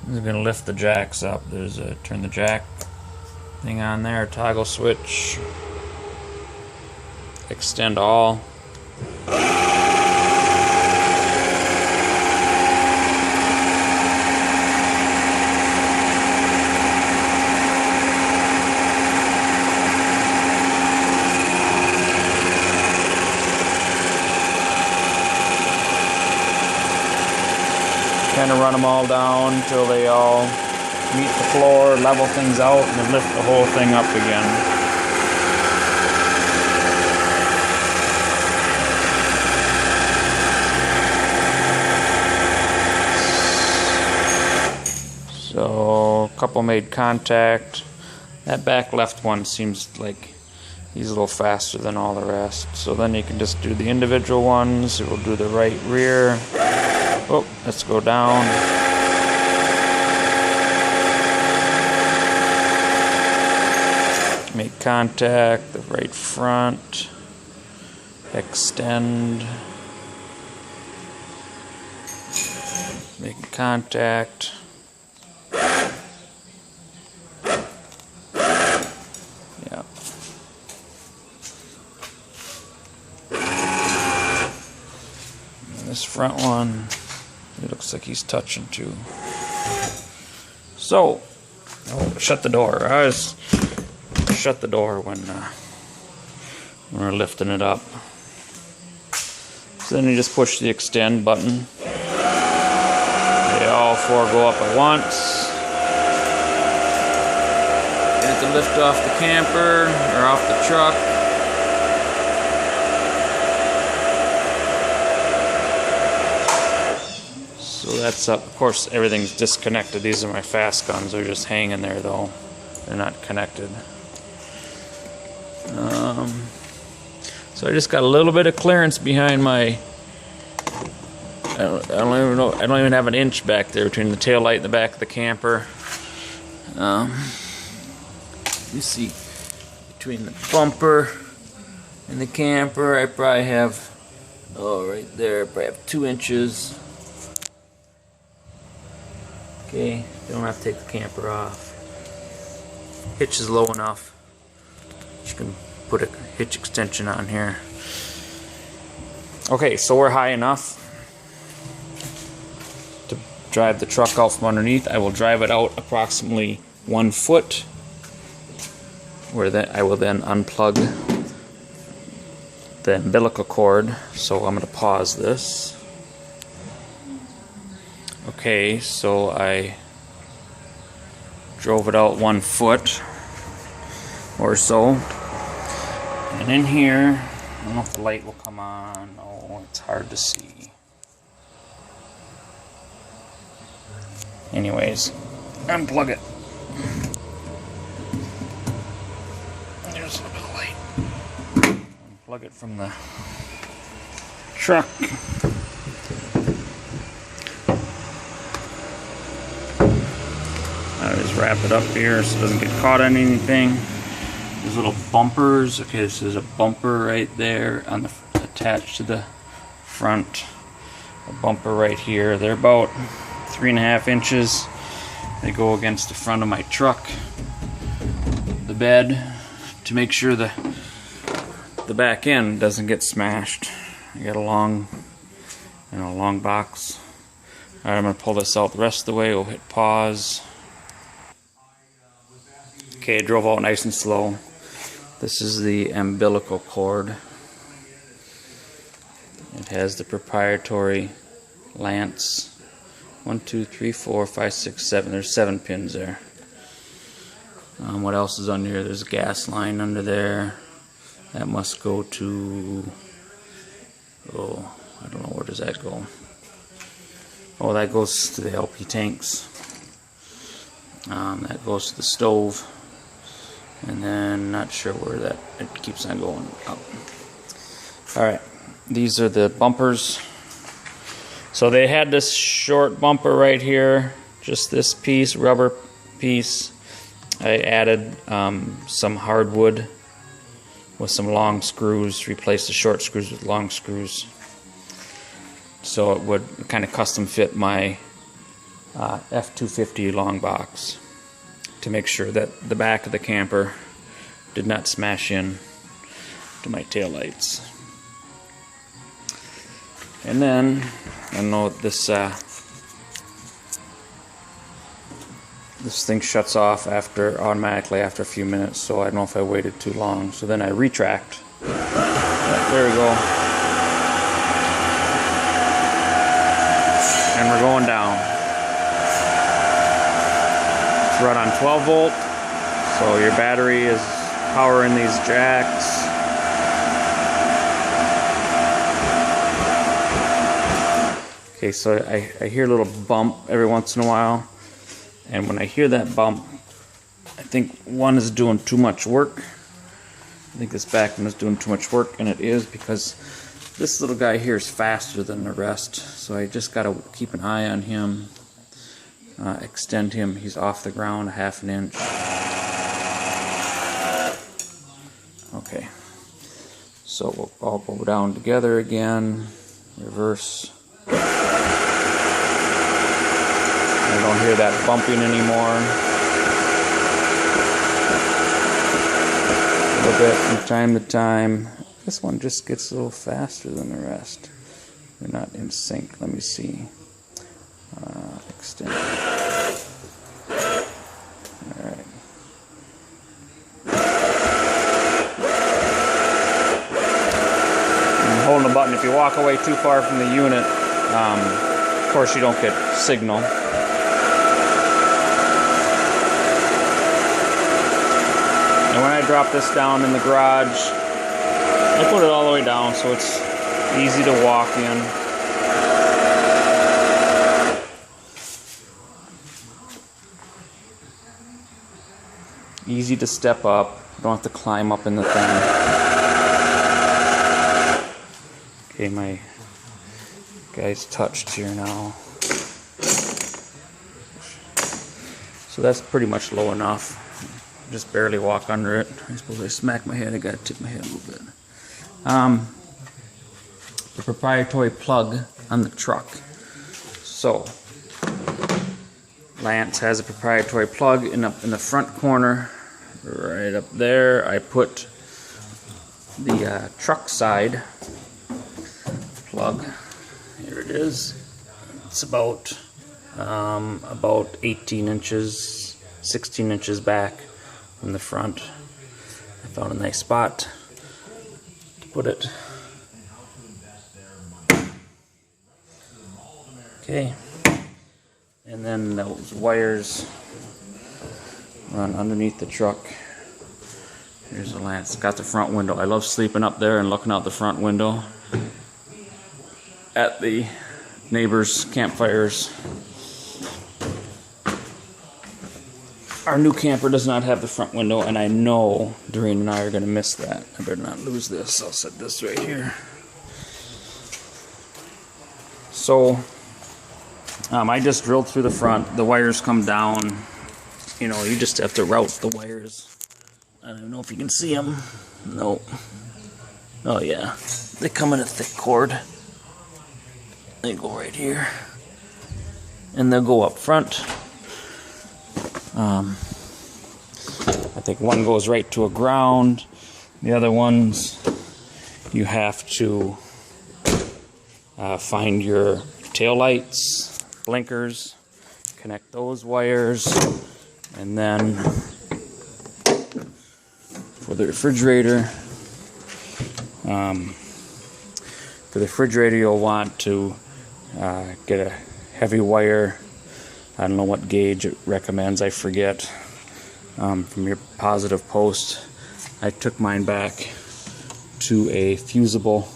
We're going to lift the jacks up. There's a turn the jack thing on there, toggle switch, extend all. Kind of run them all down until they all meet the floor, level things out, and then lift the whole thing up again. So a couple made contact. That back left one seems like he's a little faster than all the rest. So then you can just do the individual ones. It will do the right rear. Oh, let's go down. Make contact, the right front. Extend. Make contact. Yeah. And this front one. It looks like he's touching too. So, shut the door. I always shut the door when we're lifting it up. So then you just push the extend button. They all four go up at once. Get the lift off the camper or off the truck. So that's up. Of course, everything's disconnected. These are my fast guns. They're just hanging there, though. They're not connected. So I just got a little bit of clearance behind my. I don't even know. I don't even have an inch back there between the tail light and the back of the camper. You see, between the bumper and the camper, I probably have. Oh, right there. I probably have 2 inches. Okay, don't have to take the camper off. Hitch is low enough. You can put a hitch extension on here. Okay, so we're high enough to drive the truck out from underneath. I will drive it out approximately 1 foot, where then I will then unplug the umbilical cord. So I'm going to pause this. Okay, so I drove it out 1 foot or so. And in here, I don't know if the light will come on. Oh, it's hard to see. Anyways, unplug it. There's a little bit of light. Unplug it from the truck. I just wrap it up here so it doesn't get caught on anything. There's little bumpers. Okay, this is a bumper right there on the attached to the front. A bumper right here. They're about 3.5 inches. They go against the front of my truck, the bed, to make sure the back end doesn't get smashed. I got a long box. All right, I'm gonna pull this out the rest of the way. We'll hit pause. Okay, drove out nice and slow. This is the umbilical cord. It has the proprietary Lance. 1, 2, 3, 4, 5, 6, 7. There's 7 pins there. What else is under here? There's a gas line under there. That must go to. Oh, I don't know, where does that go? Oh, that goes to the LP tanks. That goes to the stove. And then, not sure where that, it keeps on going up. Alright, these are the bumpers. So they had this short bumper right here, just this piece, rubber piece. I added some hardwood with some long screws, replaced the short screws with long screws. So it would kind of custom fit my F250 long box to make sure that the back of the camper did not smash in to my taillights. And then I know this this thing shuts off automatically after a few minutes, so I don't know if I waited too long. So then I retract. There we go. And we're going down. It's run on 12 volt, so your battery is powering these jacks. Okay, so I hear a little bump every once in a while, and when I hear that bump, I think one is doing too much work. I think this back one is doing too much work, and it is because this little guy here is faster than the rest, so I just got to keep an eye on him, extend him. He's off the ground 1/2 inch. Okay, so we'll all go down together again, reverse. I don't hear that bumping anymore. A little bit from time to time. This one just gets a little faster than the rest. They're not in sync. Let me see. Extend. Alright. I'm holding the button. If you walk away too far from the unit, of course you don't get signal. And when I drop this down in the garage, I put it all the way down so it's easy to walk in. Easy to step up. You don't have to climb up in the thing. Okay, my guy's touched here now. So that's pretty much low enough. Just barely walk under it. I suppose I smack my head. I gotta tip my head a little bit. The proprietary plug on the truck. So Lance has a proprietary plug in the front corner, right up there. I put the truck side plug. Here it is. It's about 18 inches, 16 inches back in the front. I found a nice spot to put it. Okay, and then those wires run underneath the truck. Here's the Lance. Got the front window. I love sleeping up there and looking out the front window at the neighbors' campfires. Our new camper does not have the front window, and I know Doreen and I are going to miss that. I better not lose this. I'll set this right here. So, I just drilled through the front. The wires come down. You know, you just have to route the wires. I don't know if you can see them. No. Oh, yeah. They come in a thick cord. They go right here. And they'll go up front. I think one goes right to a ground. The other ones, you have to find your taillights, blinkers, connect those wires, and then for the refrigerator, you'll want to get a heavy wire. I don't know what gauge it recommends, I forget, from your positive post. I took mine back to a fusible,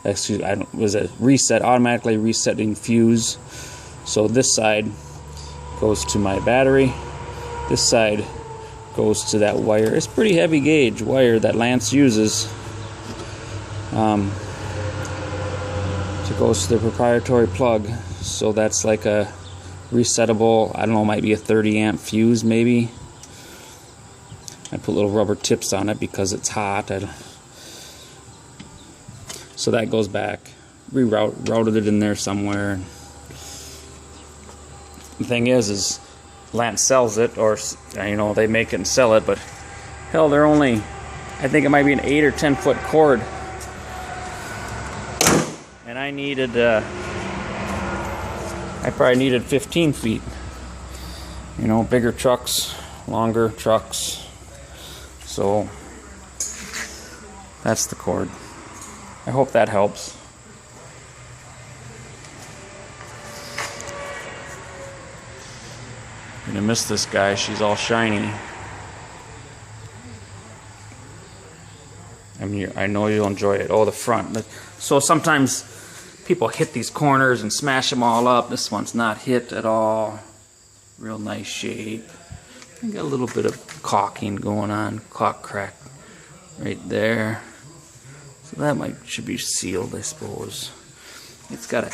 was a reset, automatically resetting fuse. So this side goes to my battery, this side goes to that wire. It's pretty heavy gauge wire that Lance uses. It goes to the proprietary plug, so that's like a resettable, I don't know, might be a 30 amp fuse maybe. I put little rubber tips on it because it's hot. So that goes back. Routed it in there somewhere. the thing is Lance sells it, or you know, they make it and sell it, but hell, they're only, I think it might be an 8 or 10 foot cord, and I needed I probably needed 15 feet. You know, bigger trucks, longer trucks. So that's the cord. I hope that helps. I'm gonna miss this guy. She's all shiny. I mean, I know you'll enjoy it. Oh, the front. So sometimes people hit these corners and smash them all up. This one's not hit at all. Real nice shape. I got a little bit of caulking going on. Caulk crack right there. So that should be sealed, I suppose. It's got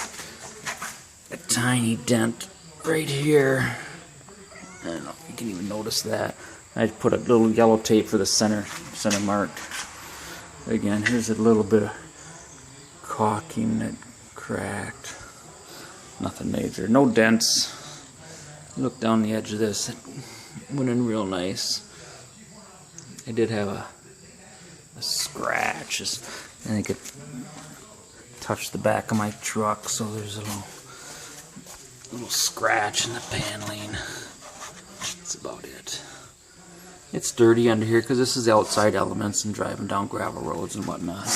a tiny dent right here. I don't know if you can even notice that. I put a little yellow tape for the center mark. Again, here's a little bit of caulking that cracked. Nothing major. No dents. Look down the edge of this. It went in real nice. I did have a scratch. I think it touched the back of my truck, so there's a little scratch in the paneling. That's about it. It's dirty under here because this is the outside elements and driving down gravel roads and whatnot.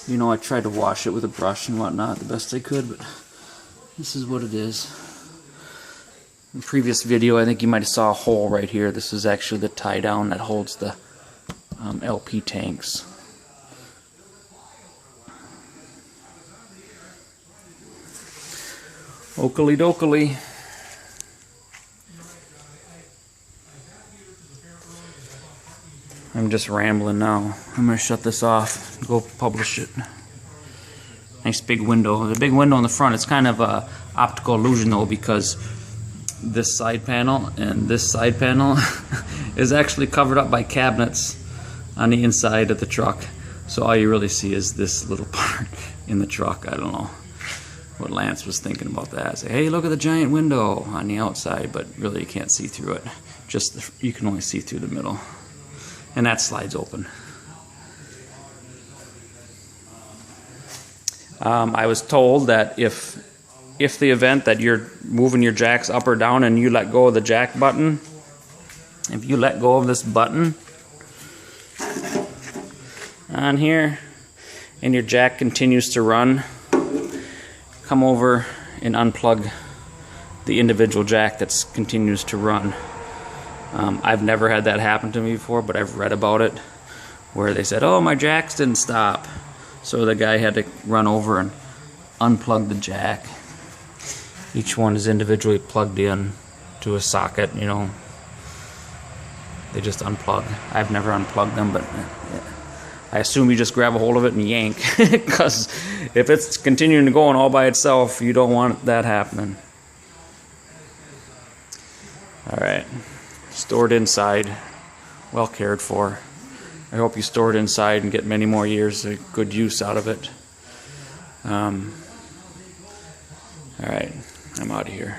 You know, I tried to wash it with a brush and whatnot the best I could, but this is what it is. In the previous video, I think you might have saw a hole right here. This is actually the tie down that holds the LP tanks. Oakley dokley. I'm just rambling now. I'm going to shut this off and go publish it. Nice big window. The big window in the front, it's kind of a optical illusion though, because this side panel and this side panel is actually covered up by cabinets on the inside of the truck. So all you really see is this little part in the truck. I don't know what Lance was thinking about that. Say, hey, look at the giant window on the outside, but really you can't see through it. Just you can only see through the middle. And that slides open. I was told that if the event that you're moving your jacks up or down and you let go of the jack button, if you let go of this button on here and your jack continues to run, come over and unplug the individual jack that continues to run. I've never had that happen to me before, but I've read about it where they said, oh, my jacks didn't stop. So the guy had to run over and unplug the jack. Each one is individually plugged in to a socket, you know. They just unplug. I've never unplugged them, but I assume you just grab a hold of it and yank, because if it's continuing to go on all by itself, you don't want that happening. Alright. Stored inside, well cared for. I hope you store it inside and get many more years of good use out of it. Alright, I'm out of here.